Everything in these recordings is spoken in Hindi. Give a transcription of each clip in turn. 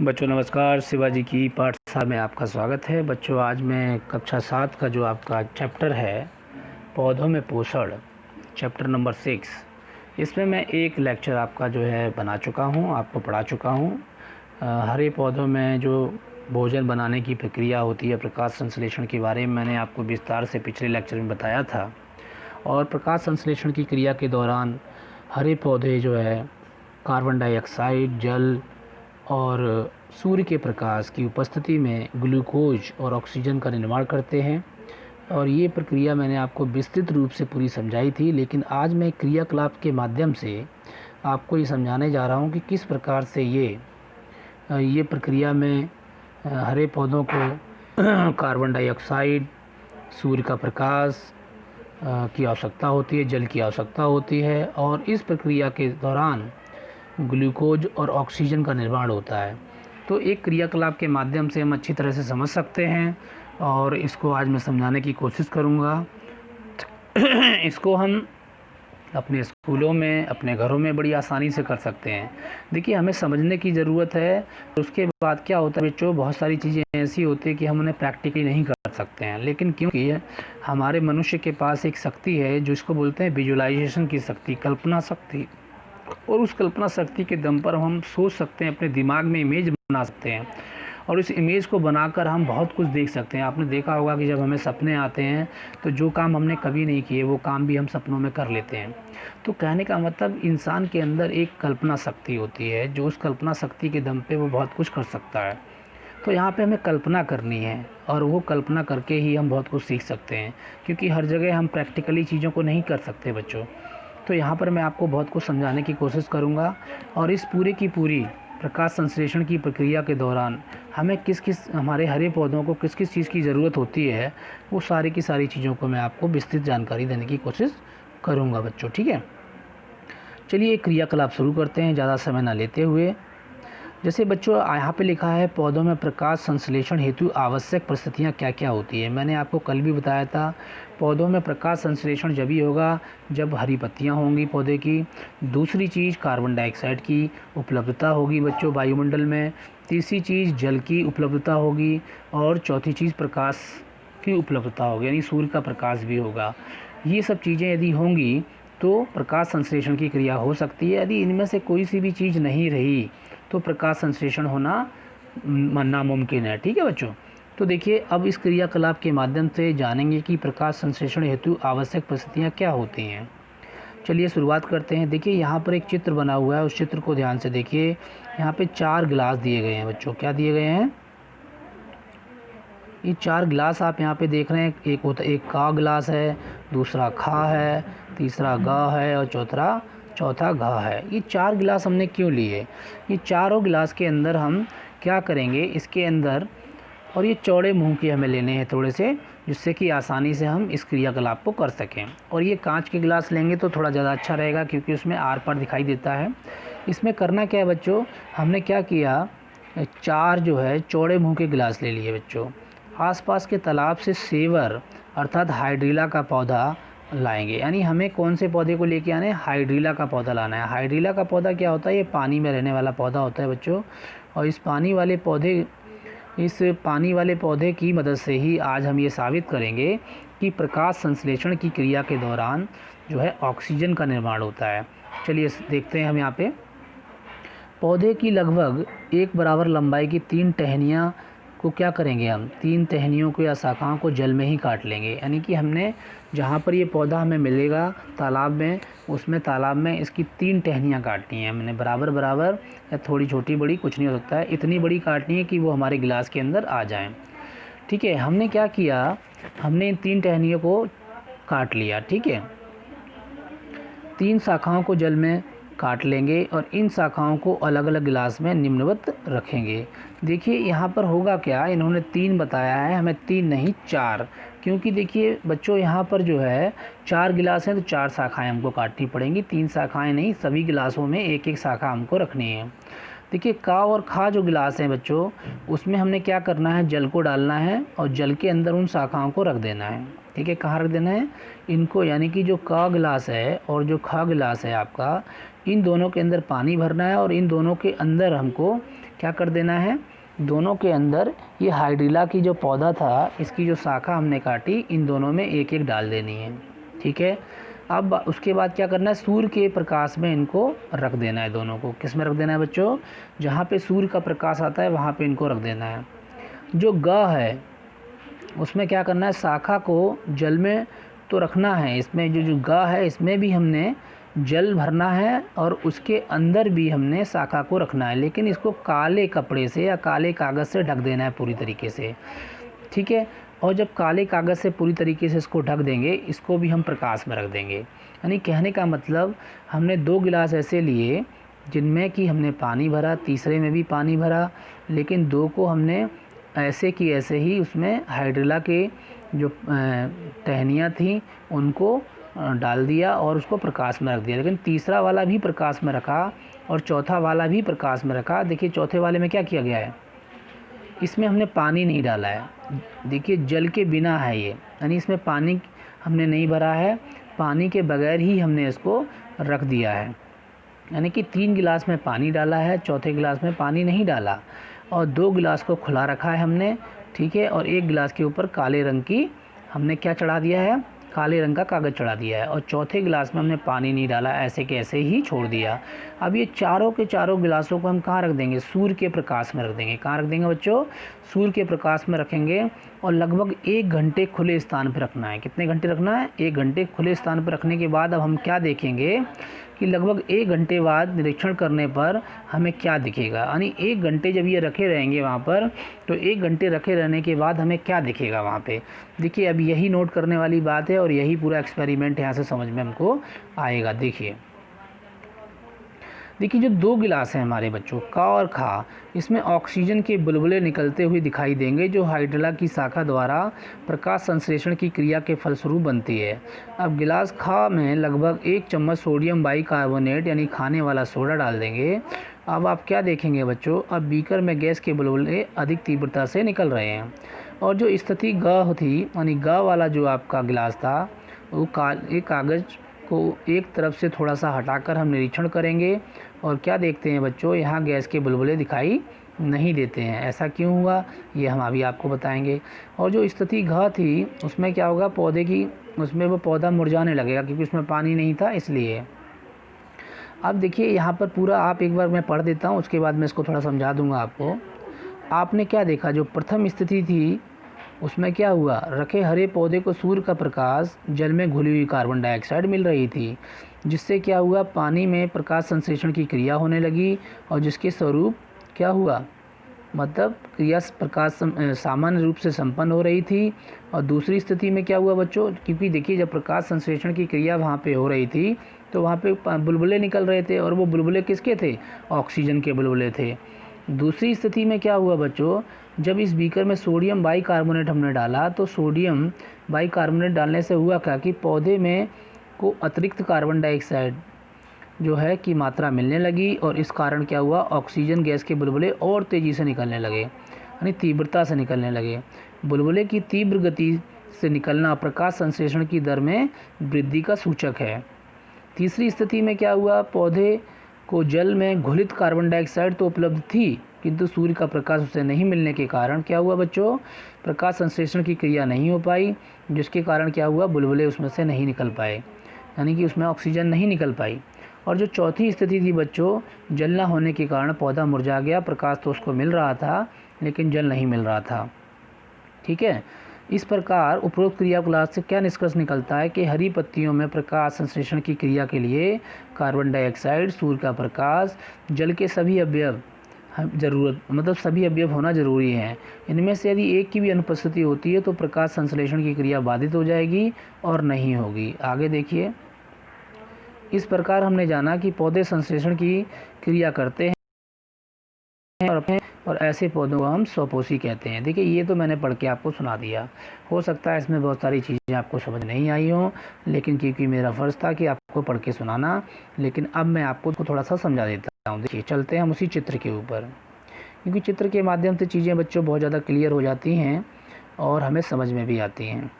बच्चों नमस्कार। शिवाजी की पाठशाला में आपका स्वागत है। बच्चों आज मैं कक्षा 7 का जो आपका चैप्टर है पौधों में पोषण, चैप्टर नंबर 6, इसमें मैं एक लेक्चर आपका जो है बना चुका हूँ, आपको पढ़ा चुका हूँ। हरे पौधों में जो भोजन बनाने की प्रक्रिया होती है, प्रकाश संश्लेषण के बारे में मैंने आपको विस्तार से पिछले लेक्चर में बताया था। और प्रकाश संश्लेषण की क्रिया के दौरान हरे पौधे जो है कार्बन डाइऑक्साइड, जल और सूर्य के प्रकाश की उपस्थिति में ग्लूकोज और ऑक्सीजन का निर्माण करते हैं। और ये प्रक्रिया मैंने आपको विस्तृत रूप से पूरी समझाई थी, लेकिन आज मैं क्रियाकलाप के माध्यम से आपको ये समझाने जा रहा हूँ कि किस प्रकार से ये प्रक्रिया में हरे पौधों को कार्बन डाइऑक्साइड, सूर्य का प्रकाश की आवश्यकता होती है, जल की आवश्यकता होती है, और इस प्रक्रिया के दौरान ग्लूकोज और ऑक्सीजन का निर्माण होता है। तो एक क्रियाकलाप के माध्यम से हम अच्छी तरह से समझ सकते हैं, और इसको आज मैं समझाने की कोशिश करूँगा। इसको हम अपने स्कूलों में, अपने घरों में बड़ी आसानी से कर सकते हैं। देखिए, हमें समझने की ज़रूरत है। उसके बाद क्या होता है बच्चों, बहुत सारी चीज़ें ऐसी होती है कि हम उन्हें प्रैक्टिकली नहीं कर सकते हैं, लेकिन क्योंकि हमारे मनुष्य के पास एक शक्ति है जिसको बोलते हैं विजुअलाइजेशन की शक्ति, कल्पना शक्ति। और उस कल्पना शक्ति के दम पर हम सोच सकते हैं, अपने दिमाग में इमेज बना सकते हैं, और इस इमेज को बनाकर हम बहुत कुछ देख सकते हैं। आपने देखा होगा कि जब हमें सपने आते हैं तो जो काम हमने कभी नहीं किए वो काम भी हम सपनों में कर लेते हैं। तो कहने का मतलब, इंसान के अंदर एक कल्पना शक्ति होती है, जो उस कल्पना शक्ति के दम पे वो बहुत कुछ कर सकता है। तो यहाँ पे हमें कल्पना करनी है, और वो कल्पना करके ही हम बहुत कुछ सीख सकते हैं, क्योंकि हर जगह हम प्रैक्टिकली चीज़ों को नहीं कर सकते बच्चों। तो यहाँ पर मैं आपको बहुत कुछ समझाने की कोशिश करूँगा, और इस पूरी की पूरी प्रकाश संश्लेषण की प्रक्रिया के दौरान हमें हमारे हरे पौधों को किस किस चीज़ की ज़रूरत होती है, वो सारी की सारी चीज़ों को मैं आपको विस्तृत जानकारी देने की कोशिश करूँगा बच्चों। ठीक है, चलिए क्रियाकलाप शुरू करते हैं ज़्यादा समय ना लेते हुए। जैसे बच्चों यहाँ पे लिखा है, पौधों में प्रकाश संश्लेषण हेतु आवश्यक परिस्थितियाँ क्या क्या होती है। मैंने आपको कल भी बताया था, पौधों में प्रकाश संश्लेषण जब ही होगा जब हरी पत्तियाँ होंगी पौधे की। दूसरी चीज़, कार्बन डाइऑक्साइड की उपलब्धता होगी बच्चों वायुमंडल में। तीसरी चीज़, जल की उपलब्धता होगी। और चौथी चीज़, प्रकाश की उपलब्धता होगी, यानी सूर्य का प्रकाश भी होगा। ये सब चीज़ें यदि होंगी तो प्रकाश संश्लेषण की क्रिया हो सकती है। यदि इनमें से कोई सी भी चीज़ नहीं रही तो प्रकाश संश्लेषण होना नामुमकिन है। ठीक है बच्चों, तो देखिए अब इस क्रियाकलाप के माध्यम से जानेंगे कि प्रकाश संश्लेषण हेतु आवश्यक परिस्थितियाँ क्या होती हैं। चलिए शुरुआत करते हैं। देखिए यहाँ पर एक चित्र बना हुआ है, उस चित्र को ध्यान से देखिए। यहाँ पे 4 गिलास दिए गए हैं बच्चों। क्या दिए गए हैं? ये 4 गिलास आप यहाँ पे देख रहे हैं। एक का गिलास है, दूसरा खा है, तीसरा गा है, और चौथा घा है। ये 4 गिलास हमने क्यों लिए? ये चारों गिलास के अंदर हम क्या करेंगे, इसके अंदर, और ये चौड़े मुंह के हमें लेने हैं थोड़े से, जिससे कि आसानी से हम इस क्रियाकलाप को कर सकें। और ये कांच के गिलास लेंगे तो थोड़ा ज़्यादा अच्छा रहेगा, क्योंकि उसमें आर पार दिखाई देता है। इसमें करना क्या है बच्चों, हमने क्या किया, 4 जो है चौड़े मुँह के गिलास ले लिए बच्चों। आसपास के तालाब से सेवर अर्थात हाइड्रीला का पौधा लाएंगे। यानी हमें कौन से पौधे को लेके आना है? हाइड्रीला का पौधा लाना है। हाइड्रीला का पौधा क्या होता है? ये पानी में रहने वाला पौधा होता है बच्चों। और इस पानी वाले पौधे की मदद से ही आज हम ये साबित करेंगे कि प्रकाश संश्लेषण की क्रिया के दौरान जो है ऑक्सीजन का निर्माण होता है। चलिए देखते हैं हम यहाँ पे। पौधे की लगभग एक बराबर लंबाई की 3 टहनियाँ को क्या करेंगे हम? 3 टहनियों को या शाखाओं को जल में ही काट लेंगे। यानी कि हमने जहाँ पर ये पौधा हमें मिलेगा तालाब में, उसमें तालाब में इसकी 3 टहनियाँ काटनी है हमने, बराबर बराबर, या थोड़ी छोटी बड़ी कुछ नहीं हो सकता है, इतनी बड़ी काटनी है कि वो हमारे गिलास के अंदर आ जाएं। ठीक है, हमने क्या किया, हमने इन 3 टहनियों को काट लिया। ठीक है, 3 शाखाओं को जल में काट लेंगे और इन शाखाओं को अलग अलग गिलास में निम्नवत रखेंगे। देखिए यहाँ पर होगा क्या, इन्होंने 3 बताया है, हमें 3 नहीं 4, क्योंकि देखिए बच्चों यहाँ पर जो है 4 गिलास हैं तो 4 शाखाएं हमको काटनी पड़ेंगी। 3 शाखाएं नहीं, सभी गिलासों में एक एक शाखा हमको रखनी है। देखिए का और खा जो गिलास हैं बच्चों, उसमें हमने क्या करना है, जल को डालना है और जल के अंदर उन शाखाओं को रख देना है। ठीक है, कहाँ रख देना है? इनको, यानी कि जो का गिलास है और जो खा गिलास है आपका, इन दोनों के अंदर पानी भरना है और इन दोनों के अंदर हमको क्या कर देना है, दोनों के अंदर ये हाइड्रिला की जो पौधा था, इसकी जो शाखा हमने काटी, इन दोनों में एक एक डाल देनी है। ठीक है, अब उसके बाद क्या करना है, सूर्य के प्रकाश में इनको रख देना है। दोनों को किस में रख देना है बच्चों, जहाँ पे सूर्य का प्रकाश आता है वहाँ पे इनको रख देना है। जो ग है उसमें क्या करना है, शाखा को जल में तो रखना है, इसमें जो ग है इसमें भी हमने जल भरना है और उसके अंदर भी हमने शाखा को रखना है, लेकिन इसको काले कपड़े से या काले कागज़ से ढक देना है पूरी तरीके से। ठीक है, और जब काले कागज़ से पूरी तरीके से इसको ढक देंगे, इसको भी हम प्रकाश में रख देंगे। यानी कहने का मतलब, हमने 2 गिलास ऐसे लिए जिनमें कि हमने पानी भरा, तीसरे में भी पानी भरा, लेकिन 2 को हमने ऐसे की ऐसे ही उसमें हाइड्रिला के जो टहनियाँ थी उनको डाल दिया और उसको प्रकाश में रख दिया। लेकिन तीसरा वाला भी प्रकाश में रखा और चौथा वाला भी प्रकाश में रखा। देखिए चौथे वाले में क्या किया गया है, इसमें हमने पानी नहीं डाला है। देखिए जल के बिना है ये, यानी इसमें पानी हमने नहीं भरा है, पानी के बगैर ही हमने इसको रख दिया है। यानी कि 3 गिलास में पानी डाला है, चौथे गिलास में पानी नहीं डाला, और 2 गिलास को खुला रखा है हमने। ठीक है, और 1 गिलास के ऊपर काले रंग की हमने क्या चढ़ा दिया है, काले रंग का कागज़ चढ़ा दिया है, और चौथे गिलास में हमने पानी नहीं डाला, ऐसे के ऐसे ही छोड़ दिया। अब ये चारों के चारों गिलासों को हम कहाँ रख देंगे, सूर्य के प्रकाश में रख देंगे। कहाँ रख देंगे बच्चों, सूर्य के प्रकाश में रखेंगे, और लगभग 1 घंटे खुले स्थान पर रखना है। कितने घंटे रखना है, 1 घंटे खुले स्थान पर रखने के बाद अब हम क्या देखेंगे कि लगभग 1 घंटे बाद निरीक्षण करने पर हमें क्या दिखेगा। यानी 1 घंटे जब ये रखे रहेंगे वहाँ पर, तो 1 घंटे रखे रहने के बाद हमें क्या दिखेगा वहाँ पे। देखिए अब यही नोट करने वाली बात है और यही पूरा एक्सपेरिमेंट यहाँ से समझ में हमको आएगा। देखिए जो 2 गिलास हैं हमारे बच्चों, का और खा, इसमें ऑक्सीजन के बुलबुले निकलते हुए दिखाई देंगे, जो हाइड्रिला की शाखा द्वारा प्रकाश संश्लेषण की क्रिया के फलस्वरूप बनती है। अब गिलास खा में लगभग 1 चम्मच सोडियम बाइकार्बोनेट यानी खाने वाला सोडा डाल देंगे। अब आप क्या देखेंगे बच्चों, अब बीकर में गैस के बुलबुले अधिक तीव्रता से निकल रहे हैं, और जो स्थिति ग थी, यानी ग वाला जो आपका गिलास था, वो एक कागज़ को एक तरफ से थोड़ा सा हटाकर हम निरीक्षण करेंगे, और क्या देखते हैं बच्चों, यहाँ गैस के बुलबुले दिखाई नहीं देते हैं। ऐसा क्यों हुआ, ये हम अभी आपको बताएंगे। और जो स्थिति घ थी उसमें क्या होगा, पौधे की, उसमें वो पौधा मुरझाने लगेगा क्योंकि उसमें पानी नहीं था, इसलिए। अब देखिए यहाँ पर पूरा आप एक बार मैं पढ़ देता हूँ, उसके बाद मैं इसको थोड़ा समझा दूँगा आपको। आपने क्या देखा, जो प्रथम स्थिति थी उसमें क्या हुआ, रखे हरे पौधे को सूर्य का प्रकाश, जल में घुली हुई कार्बन डाइऑक्साइड मिल रही थी, जिससे क्या हुआ, पानी में प्रकाश संश्लेषण की क्रिया होने लगी, और जिसके स्वरूप क्या हुआ, मतलब क्रिया प्रकाश सामान्य रूप से संपन्न हो रही थी। और दूसरी स्थिति में क्या हुआ बच्चों, क्योंकि देखिए जब प्रकाश संश्लेषण की क्रिया वहाँ पे हो रही थी तो वहाँ पे बुलबुले निकल रहे थे, और वो बुलबुले किसके थे, ऑक्सीजन के बुलबुले थे। दूसरी स्थिति में क्या हुआ बच्चों, जब इस बीकर में सोडियम बाइकार्बोनेट हमने डाला, तो सोडियम बाइकार्बोनेट डालने से हुआ क्या कि पौधे में को अतिरिक्त कार्बन डाइऑक्साइड जो है की मात्रा मिलने लगी, और इस कारण क्या हुआ, ऑक्सीजन गैस के बुलबुले और तेज़ी से निकलने लगे, यानी तीव्रता से निकलने लगे। बुलबुले की तीव्र गति से निकलना प्रकाश संश्लेषण की दर में वृद्धि का सूचक है। तीसरी स्थिति में क्या हुआ, पौधे को जल में घुलित कार्बन डाइऑक्साइड तो उपलब्ध थी, किंतु सूर्य का प्रकाश उसे नहीं मिलने के कारण क्या हुआ बच्चों, प्रकाश संश्लेषण की क्रिया नहीं हो पाई, जिसके कारण क्या हुआ, बुलबुले उसमें से नहीं निकल पाए, यानी कि उसमें ऑक्सीजन नहीं निकल पाई। और जो चौथी स्थिति थी बच्चों, जल ना होने के कारण पौधा मुरझा गया, प्रकाश तो उसको मिल रहा था लेकिन जल नहीं मिल रहा था। ठीक है, इस प्रकार उपरोक्त क्रियाकलाप से क्या निष्कर्ष निकलता है कि हरी पत्तियों में प्रकाश संश्लेषण की क्रिया के लिए कार्बन डाइऑक्साइड, सूर्य का प्रकाश, जल के सभी अवयव सभी अवयव होना जरूरी है। इनमें से यदि एक की भी अनुपस्थिति होती है तो प्रकाश संश्लेषण की क्रिया बाधित हो जाएगी और नहीं होगी। आगे देखिए, इस प्रकार हमने जाना कि पौधे संश्लेषण की क्रिया करते हैं और ऐसे पौधों को हम स्वपोषी कहते हैं। देखिए ये तो मैंने पढ़ के आपको सुना दिया, हो सकता है इसमें बहुत सारी चीज़ें आपको समझ नहीं आई हों, लेकिन क्योंकि मेरा फ़र्ज़ था कि आपको पढ़ के सुनाना, लेकिन अब मैं आपको थोड़ा सा समझा देता हूँ। देखिए चलते हैं हम उसी चित्र के ऊपर, क्योंकि चित्र के माध्यम से चीज़ें बच्चों बहुत ज़्यादा क्लियर हो जाती हैं और हमें समझ में भी आती हैं।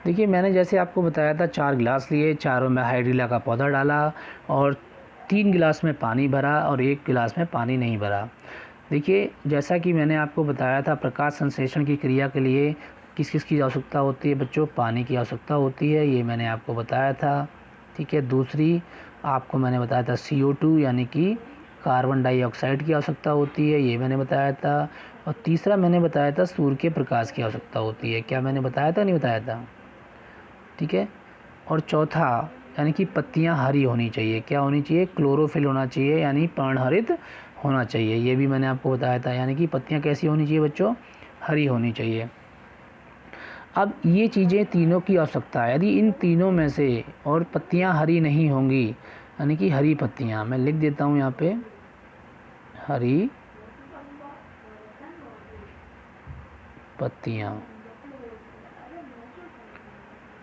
देखिए मैंने जैसे आपको बताया था 4 गिलास लिए, चारों में हाइड्रिला का पौधा डाला और 3 गिलास में पानी भरा और 1 गिलास में पानी नहीं भरा। देखिए, जैसा कि मैंने आपको बताया था, प्रकाश संश्लेषण की क्रिया के लिए किस किस की आवश्यकता होती है बच्चों? पानी की आवश्यकता होती है, ये मैंने आपको बताया था। ठीक है, दूसरी आपको मैंने बताया था CO2 यानी कि कार्बन डाइऑक्साइड की आवश्यकता होती है, ये मैंने बताया था। और तीसरा मैंने बताया था सूर्य के प्रकाश की आवश्यकता होती है। क्या मैंने बताया था, नहीं बताया था? ठीक है, और चौथा यानी कि पत्तियां हरी होनी चाहिए। क्या होनी चाहिए? क्लोरोफिल होना चाहिए, यानी पर्णहरित होना चाहिए। ये भी मैंने आपको बताया था, यानी कि पत्तियां कैसी होनी चाहिए बच्चों? हरी होनी चाहिए। अब ये चीज़ें तीनों की आवश्यकता है। यदि इन तीनों में से और पत्तियां हरी नहीं होंगी, यानी कि हरी पत्तियां, मैं लिख देता हूँ यहाँ पे, हरी पत्तियां।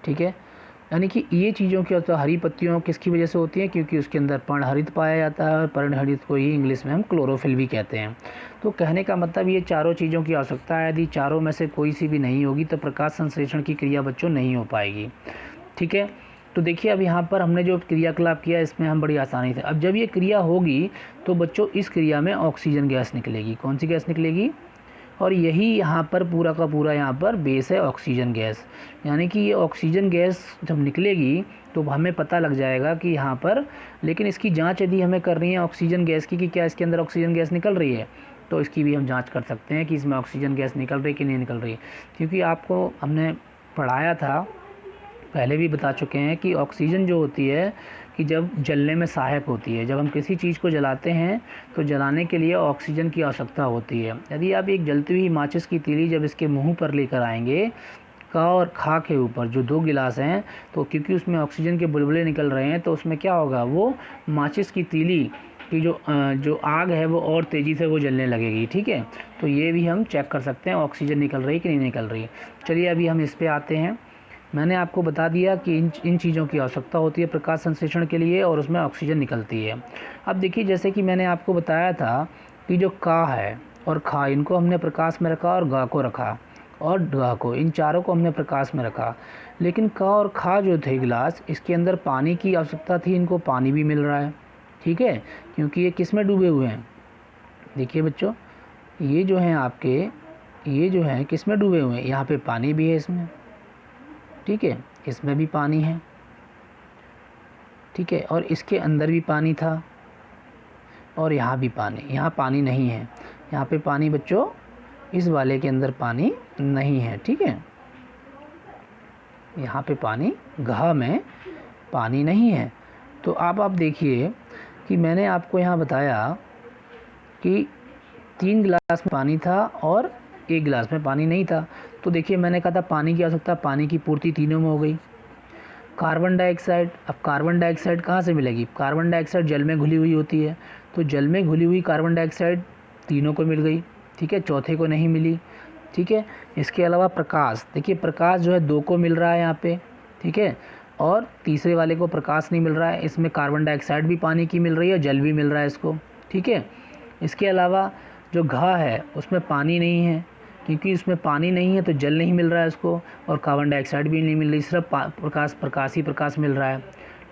ठीक है, यानी कि ये चीज़ों की तो हरी पत्तियों किसकी वजह से होती है? क्योंकि उसके अंदर पर्णहरित पाया जाता है, और पर्णहरित को ही इंग्लिश में हम क्लोरोफिल भी कहते हैं। तो कहने का मतलब ये चारों चीज़ों की आवश्यकता है। यदि चारों में से कोई सी भी नहीं होगी तो प्रकाश संश्लेषण की क्रिया बच्चों नहीं हो पाएगी। ठीक है, तो देखिए अब यहाँ पर हमने जो क्रियाकलाप किया इसमें हम बड़ी आसानी से, अब जब ये क्रिया होगी तो बच्चों इस क्रिया में ऑक्सीजन गैस निकलेगी। कौन सी गैस निकलेगी? और यही यहाँ पर पूरा का पूरा यहाँ पर बेस है, ऑक्सीजन गैस। यानी कि ये ऑक्सीजन गैस जब निकलेगी तो हमें पता लग जाएगा कि यहाँ पर, लेकिन इसकी जांच यदि हमें करनी है ऑक्सीजन गैस की कि क्या इसके अंदर ऑक्सीजन गैस निकल रही है, तो इसकी भी हम जांच कर सकते हैं कि इसमें ऑक्सीजन गैस निकल रही है कि नहीं निकल रही। क्योंकि आपको हमने पढ़ाया था, पहले भी बता चुके हैं कि ऑक्सीजन जो होती है कि जब जलने में सहायक होती है। जब हम किसी चीज़ को जलाते हैं तो जलाने के लिए ऑक्सीजन की आवश्यकता होती है। यदि आप एक जलती हुई माचिस की तीली जब इसके मुंह पर लेकर आएंगे, का और खा के ऊपर जो 2 गिलास हैं, तो क्योंकि उसमें ऑक्सीजन के बुलबुले निकल रहे हैं तो उसमें क्या होगा, वो माचिस की तीली की जो आग है वो और तेज़ी से वो जलने लगेगी। ठीक है, तो ये भी हम चेक कर सकते हैं ऑक्सीजन निकल रही कि नहीं निकल रही। चलिए अभी हम इस पर आते हैं। मैंने आपको बता दिया कि इन चीज़ों की आवश्यकता होती है प्रकाश संश्लेषण के लिए, और उसमें ऑक्सीजन निकलती है। अब देखिए, जैसे कि मैंने आपको बताया था कि जो का है और खा, इनको हमने प्रकाश में रखा, और गा को रखा, और गा को, इन चारों को हमने प्रकाश में रखा। लेकिन का और खा जो थे गिलास, इसके अंदर पानी की आवश्यकता थी, इनको पानी भी मिल रहा है। ठीक है, क्योंकि ये किस में डूबे हुए हैं? देखिए बच्चों, ये जो हैं आपके, ये जो हैं किस में डूबे हुए हैं? यहाँ पे पानी भी है इसमें। ठीक है, इसमें भी पानी है। ठीक है, और इसके अंदर भी पानी था, और यहाँ भी पानी, यहाँ पानी नहीं है। यहाँ पे पानी बच्चों, इस वाले के अंदर पानी नहीं है। ठीक है, यहाँ पे पानी, घा में पानी नहीं है। तो आप देखिए कि मैंने आपको यहाँ बताया कि 3 गिलास में पानी था और 1 गिलास में पानी नहीं था। तो देखिए, मैंने कहा था पानी की आवश्यकता, पानी की पूर्ति तीनों में हो गई। कार्बन डाइऑक्साइड, अब कार्बन डाइऑक्साइड कहाँ से मिलेगी? कार्बन डाइऑक्साइड जल में घुली हुई होती है, तो जल में घुली हुई कार्बन डाइऑक्साइड तीनों को मिल गई। ठीक है, चौथे को नहीं मिली। ठीक है, इसके अलावा प्रकाश, देखिए प्रकाश जो है 2 को मिल रहा है यहाँ पे। ठीक है, और तीसरे वाले को प्रकाश नहीं मिल रहा है। इसमें कार्बन डाइऑक्साइड भी पानी की मिल रही है, जल भी मिल रहा है इसको। ठीक है, इसके अलावा जो घा है उसमें पानी नहीं है, क्योंकि उसमें पानी नहीं है तो जल नहीं मिल रहा है उसको, और कार्बन डाइऑक्साइड भी नहीं मिल रही, सिर्फ प्रकाश ही प्रकाश मिल रहा है।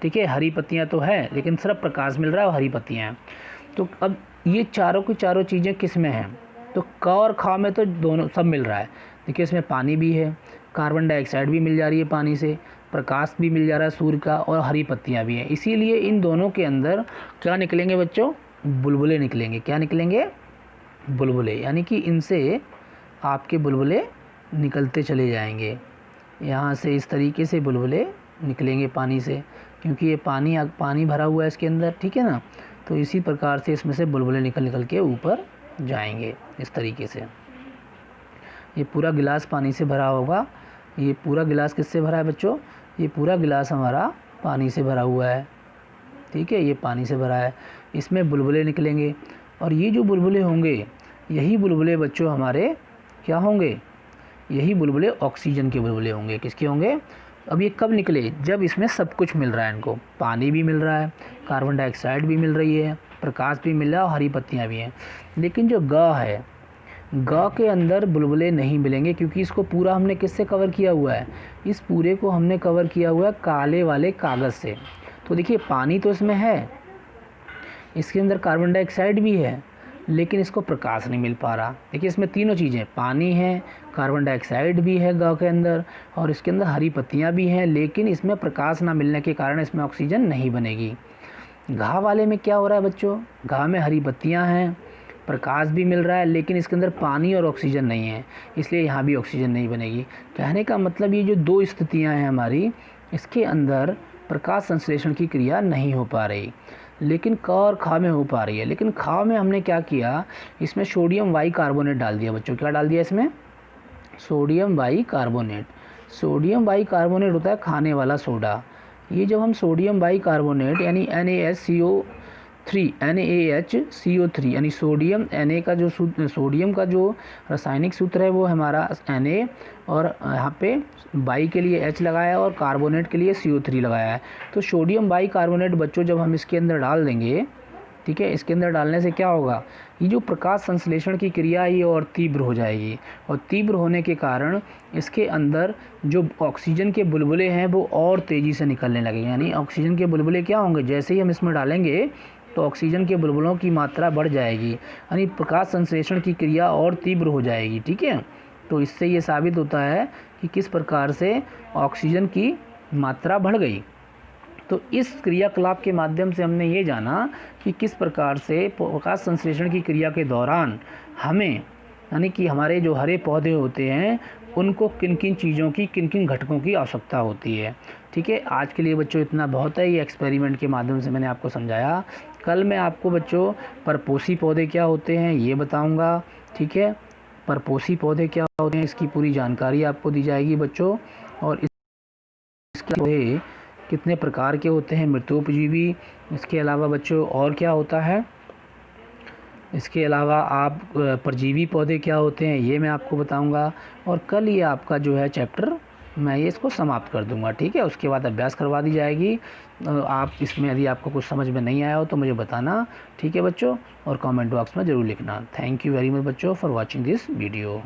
ठीक है, हरी पत्तियाँ तो है लेकिन सिर्फ प्रकाश मिल रहा है और हरी पत्तियाँ हैं। तो अब ये चारों की चारों चीज़ें किस में हैं? तो क और खा में तो दोनों सब मिल रहा है। देखिए, इसमें पानी भी है, कार्बन डाइऑक्साइड भी मिल जा रही है पानी से, प्रकाश भी मिल जा रहा है सूर्य का, और हरी पत्तियाँ भी हैं। इसीलिए इन दोनों के अंदर क्या निकलेंगे बच्चों? बुलबुले निकलेंगे। क्या निकलेंगे? बुलबुले, यानी कि इनसे आपके बुलबुले निकलते चले जाएंगे। यहाँ से इस तरीके से बुलबुले निकलेंगे पानी से, क्योंकि ये पानी भरा हुआ है इसके अंदर। ठीक है ना, तो इसी प्रकार से इसमें से बुलबुले निकल के ऊपर जाएंगे इस तरीके से। ये पूरा गिलास पानी से भरा होगा। ये पूरा गिलास किससे भरा है बच्चों? ये पूरा गिलास हमारा पानी से भरा हुआ है। ठीक है, ये पानी से भरा है, इसमें बुलबुले निकलेंगे, और ये जो बुलबुले होंगे, यही बुलबुले बच्चों हमारे क्या होंगे? यही बुलबुले ऑक्सीजन के बुलबुले होंगे। किसके होंगे? अब ये कब निकले? जब इसमें सब कुछ मिल रहा है, इनको पानी भी मिल रहा है, कार्बन डाइऑक्साइड भी मिल रही है, प्रकाश भी मिल रहा है, और हरी पत्तियाँ भी हैं। लेकिन जो ग है, ग के अंदर बुलबुले नहीं मिलेंगे, क्योंकि इसको पूरा हमने किससे कवर किया हुआ है? इस पूरे को हमने कवर किया हुआ है काले वाले कागज़ से। तो देखिए, पानी तो इसमें है, इसके अंदर कार्बन डाइऑक्साइड भी है लेकिन इसको प्रकाश नहीं मिल पा रहा। देखिए इसमें तीनों चीज़ें, पानी है, कार्बन डाइऑक्साइड भी है घाव के अंदर, और इसके अंदर हरी पत्तियां भी हैं, लेकिन इसमें प्रकाश ना मिलने के कारण इसमें ऑक्सीजन नहीं बनेगी। घाव वाले में क्या हो रहा है बच्चों, घाव में हरी पत्तियां हैं, प्रकाश भी मिल रहा है, लेकिन इसके अंदर पानी और ऑक्सीजन नहीं है, इसलिए यहाँ भी ऑक्सीजन नहीं बनेगी। कहने का मतलब ये जो दो स्थितियाँ हैं हमारी, इसके अंदर प्रकाश संश्लेषण की क्रिया नहीं हो पा रही, लेकिन क और ख में हो पा रही है। लेकिन ख में हमने क्या किया, इसमें सोडियम बाइकार्बोनेट डाल दिया बच्चों। क्या डाल दिया इसमें, सोडियम बाइकार्बोनेट। सोडियम बाइकार्बोनेट होता है खाने वाला सोडा। ये जब हम सोडियम बाइकार्बोनेट यानी NaHCO3 यानी सोडियम सोडियम का जो रासायनिक सूत्र है वो हमारा Na, और यहाँ पे बाई के लिए H लगाया है और कार्बोनेट के लिए CO3 लगाया है। तो सोडियम बाइकार्बोनेट बच्चों जब हम इसके अंदर डाल देंगे, ठीक है, इसके अंदर डालने से क्या होगा, ये जो प्रकाश संश्लेषण की क्रिया है ये और तीव्र हो जाएगी, और तीव्र होने के कारण इसके अंदर जो ऑक्सीजन के बुलबुले हैं वो और तेज़ी से निकलने लगेंगे। यानी ऑक्सीजन के बुलबुले क्या होंगे, जैसे ही हम इसमें डालेंगे तो ऑक्सीजन के बुलबुलों की मात्रा बढ़ जाएगी, यानी प्रकाश संश्लेषण की क्रिया और तीव्र हो जाएगी। ठीक है, तो इससे ये साबित होता है कि किस प्रकार से ऑक्सीजन की मात्रा बढ़ गई। तो इस क्रियाकलाप के माध्यम से हमने ये जाना कि किस प्रकार से प्रकाश संश्लेषण की क्रिया के दौरान हमें, यानी कि हमारे जो हरे पौधे होते हैं उनको किन किन चीज़ों की, किन किन घटकों की आवश्यकता होती है। ठीक है, आज के लिए बच्चों इतना बहुत है। ये एक्सपेरिमेंट के माध्यम से मैंने आपको समझाया। कल मैं आपको बच्चों परपोषी पौधे क्या होते हैं ये बताऊँगा। ठीक है, परपोषी पौधे क्या होते हैं इसकी पूरी जानकारी आपको दी जाएगी बच्चों, और इसके पौधे कितने प्रकार के होते हैं, मृत्योपजीवी। इसके अलावा बच्चों और क्या होता है, इसके अलावा आप परजीवी पौधे क्या होते हैं ये मैं आपको बताऊंगा। और कल ये आपका जो है चैप्टर मैं ये इसको समाप्त कर दूंगा। ठीक है, उसके बाद अभ्यास करवा दी जाएगी। आप इसमें यदि आपको कुछ समझ में नहीं आया हो तो मुझे बताना। ठीक है बच्चों, और कमेंट बॉक्स में ज़रूर लिखना। थैंक यू वेरी मच बच्चों फॉर वॉचिंग दिस वीडियो।